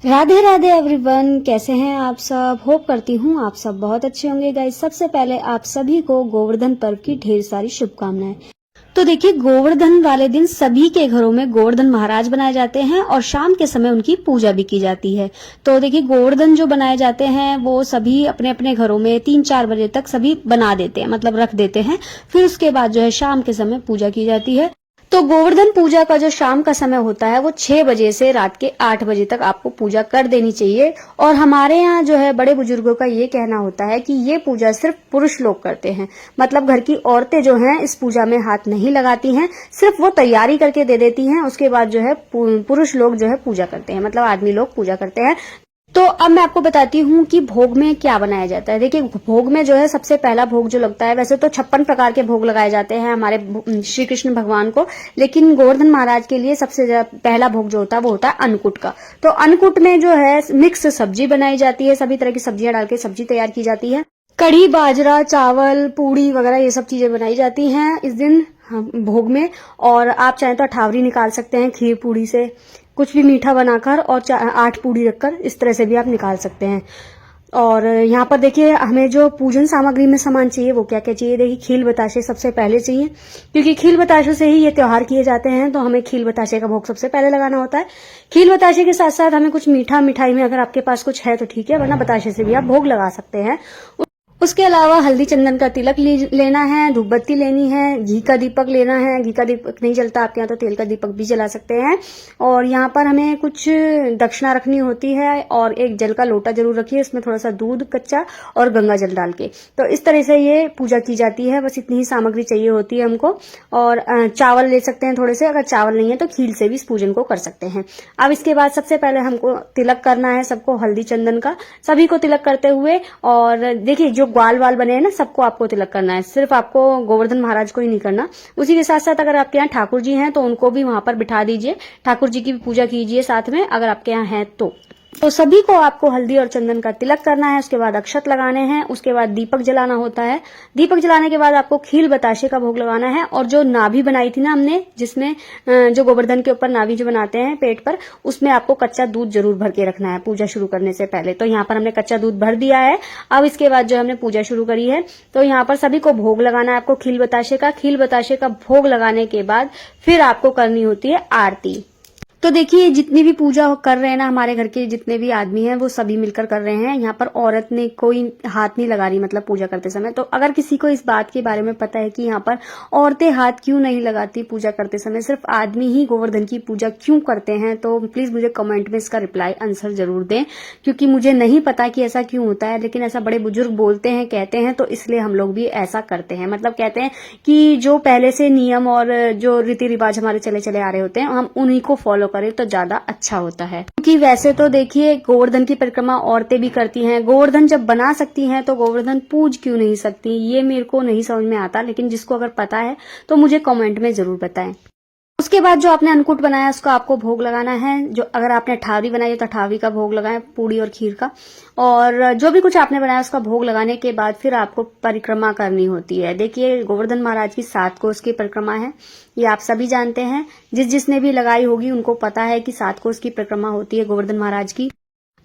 Radhe Radhe everyone, कैसे हैं आप सब। होप करती हूँ आप सब बहुत अच्छे होंगे गाइस। सबसे पहले आप सभी को गोवर्धन पर्व की ढेर सारी शुभकामनाएं। तो देखिए, गोवर्धन वाले दिन सभी के घरों में गोवर्धन महाराज बनाए जाते हैं और शाम के समय उनकी पूजा भी की जाती है। तो देखिए, गोवर्धन जो बनाए जाते हैं वो सभी अपने अपने घरों में 3-4 बजे तक सभी बना देते हैं, मतलब रख देते हैं। फिर उसके बाद जो है शाम के समय पूजा की जाती है। तो गोवर्धन पूजा का जो शाम का समय होता है वो 6 बजे से रात के 8 बजे तक आपको पूजा कर देनी चाहिए। और हमारे यहाँ जो है बड़े बुजुर्गों का ये कहना होता है कि ये पूजा सिर्फ पुरुष लोग करते हैं, मतलब घर की औरतें जो हैं इस पूजा में हाथ नहीं लगाती हैं, सिर्फ वो तैयारी करके दे देती हैं। उसके बाद जो है पुरुष लोग जो है पूजा करते हैं, मतलब आदमी लोग पूजा करते हैं। तो अब मैं आपको बताती हूँ कि भोग में क्या बनाया जाता है। देखिए, भोग में जो है सबसे पहला भोग जो लगता है, वैसे तो 56 प्रकार के भोग लगाए जाते हैं हमारे श्री कृष्ण भगवान को, लेकिन गोवर्धन महाराज के लिए सबसे पहला भोग जो होता है वो होता है अन्नकूट का। तो अन्नकूट में जो है मिक्स सब्जी बनाई जाती है, सभी तरह की सब्जियां डाल के सब्जी तैयार की जाती है। कढ़ी, बाजरा, चावल, पूड़ी वगैरह ये सब चीजें बनाई जाती हैं इस दिन भोग में। और आप चाहें तो अठावरी निकाल सकते हैं खीर पूड़ी से, कुछ भी मीठा बनाकर, और 8 पूड़ी रखकर इस तरह से भी आप निकाल सकते हैं। और यहाँ पर देखिए, हमें जो पूजन सामग्री में सामान चाहिए वो क्या क्या चाहिए। देखिए, खील बताशे सबसे पहले चाहिए, क्योंकि खील बताशे से ही ये त्योहार किए जाते हैं। तो हमें खील बताशे का भोग सबसे पहले लगाना होता है। खील बताशे के साथ साथ हमें कुछ मीठा, मिठाई में अगर आपके पास कुछ है तो ठीक है, वरना बताशे से भी आप भोग लगा सकते हैं। उसके अलावा हल्दी चंदन का तिलक लेना है, धूप बत्ती लेनी है, घी का दीपक लेना है। घी का दीपक नहीं जलता आपके यहाँ तो तेल का दीपक भी जला सकते हैं। और यहाँ पर हमें कुछ दक्षिणा रखनी होती है, और एक जल का लोटा जरूर रखिए, इसमें थोड़ा सा दूध कच्चा और गंगा जल डाल के। तो इस तरह से ये पूजा की जाती है। बस इतनी ही सामग्री चाहिए होती है हमको। और चावल ले सकते हैं थोड़े से, अगर चावल नहीं है तो खील से भी इस पूजन को कर सकते हैं। अब इसके बाद सबसे पहले हमको तिलक करना है सबको, हल्दी चंदन का सभी को तिलक करते हुए। और देखिए, जो ग्वाल वाल बने हैं ना, सबको आपको तिलक करना है, सिर्फ आपको गोवर्धन महाराज को ही नहीं करना। उसी के साथ साथ अगर आपके यहाँ ठाकुर जी हैं तो उनको भी वहां पर बिठा दीजिए, ठाकुर जी की भी पूजा कीजिए साथ में, अगर आपके यहाँ है तो सभी को आपको हल्दी और चंदन का तिलक करना है। उसके बाद अक्षत लगाने हैं, उसके बाद दीपक जलाना होता है। दीपक जलाने के बाद आपको खील बताशे का भोग लगाना है। और जो नाभि बनाई थी ना हमने, जिसमें जो गोवर्धन के ऊपर नाभि जो बनाते हैं पेट पर, उसमें आपको कच्चा दूध जरूर भर के रखना है पूजा शुरू करने से पहले। तो यहाँ पर हमने कच्चा दूध भर दिया है। अब इसके बाद जो हमने पूजा शुरू करी है, तो यहाँ पर सभी को भोग लगाना है आपको खील बताशे का। खील बताशे का भोग लगाने के बाद फिर आपको करनी होती है आरती। तो देखिए, जितनी भी पूजा कर रहे हैं ना, हमारे घर के जितने भी आदमी हैं वो सभी मिलकर कर रहे हैं। यहाँ पर औरत ने कोई हाथ नहीं लगा रही, मतलब पूजा करते समय। तो अगर किसी को इस बात के बारे में पता है कि यहाँ पर औरतें हाथ क्यों नहीं लगाती पूजा करते समय, सिर्फ आदमी ही गोवर्धन की पूजा क्यों करते हैं, तो प्लीज मुझे कमेंट में इसका रिप्लाई आंसर जरूर दें, क्योंकि मुझे नहीं पता कि ऐसा क्यों होता है। लेकिन ऐसा बड़े बुजुर्ग बोलते हैं, कहते हैं, तो इसलिए हम लोग भी ऐसा करते हैं। मतलब कहते हैं कि जो पहले से नियम और जो रीति रिवाज हमारे चले चले आ रहे होते हैं, हम उन्हीं को फॉलो करें तो ज्यादा अच्छा होता है। क्योंकि वैसे तो देखिए, गोवर्धन की परिक्रमा औरतें भी करती हैं। गोवर्धन जब बना सकती हैं तो गोवर्धन पूज क्यों नहीं सकती, ये मेरे को नहीं समझ में आता। लेकिन जिसको अगर पता है तो मुझे कमेंट में जरूर बताएं। उसके बाद जो आपने अन्नकूट बनाया उसका आपको भोग लगाना है। जो अगर आपने अठावरी बनाई है तो अठावरी का भोग लगाएं, पूड़ी और खीर का। और जो भी कुछ आपने बनाया उसका भोग लगाने के बाद फिर आपको परिक्रमा करनी होती है। देखिए, गोवर्धन महाराज की 7 कोस की परिक्रमा है, ये आप सभी जानते हैं। जिसने भी लगाई होगी उनको पता है कि 7 कोस की परिक्रमा होती है गोवर्धन महाराज की।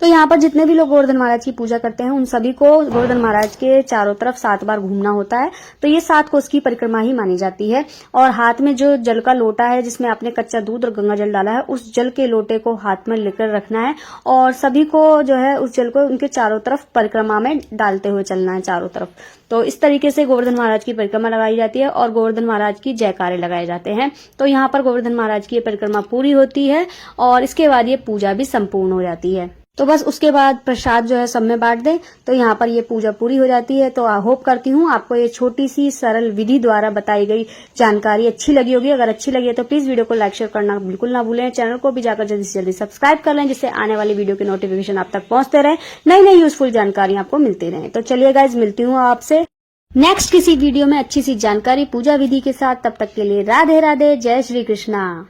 तो यहाँ पर जितने भी लोग गोवर्धन महाराज की पूजा करते हैं उन सभी को गोवर्धन महाराज के चारों तरफ 7 बार घूमना होता है। तो ये 7 कोस की परिक्रमा ही मानी जाती है। और हाथ में जो जल का लोटा है जिसमें आपने कच्चा दूध और गंगा जल डाला है, उस जल के लोटे को हाथ में लेकर रखना है। और सभी को जो है उस जल को उनके चारों तरफ परिक्रमा में डालते हुए चलना है, चारों तरफ। तो इस तरीके से गोवर्धन महाराज की परिक्रमा लगाई जाती है और गोवर्धन महाराज की जयकारे लगाए जाते हैं। तो यहाँ पर गोवर्धन महाराज की परिक्रमा पूरी होती है और इसके बाद ये पूजा भी संपूर्ण हो जाती है। तो बस उसके बाद प्रसाद जो है सब में बांट दें, तो यहाँ पर ये पूजा पूरी हो जाती है। तो होप करती हूँ आपको ये छोटी सी सरल विधि द्वारा बताई गई जानकारी अच्छी लगी होगी। अगर अच्छी लगी है तो प्लीज वीडियो को लाइक शेयर करना बिल्कुल ना भूलें। चैनल को भी जाकर जल्दी से जल्दी सब्सक्राइब कर लें, जिससे आने वाली वीडियो के नोटिफिकेशन आप तक पहुंचते रहे, नई नई यूजफुल जानकारी आपको मिलती रहे। तो चलिए गाइज, मिलती हूँ आपसे नेक्स्ट किसी वीडियो में अच्छी सी जानकारी पूजा विधि के साथ। तब तक के लिए राधे राधे, जय श्री कृष्णा।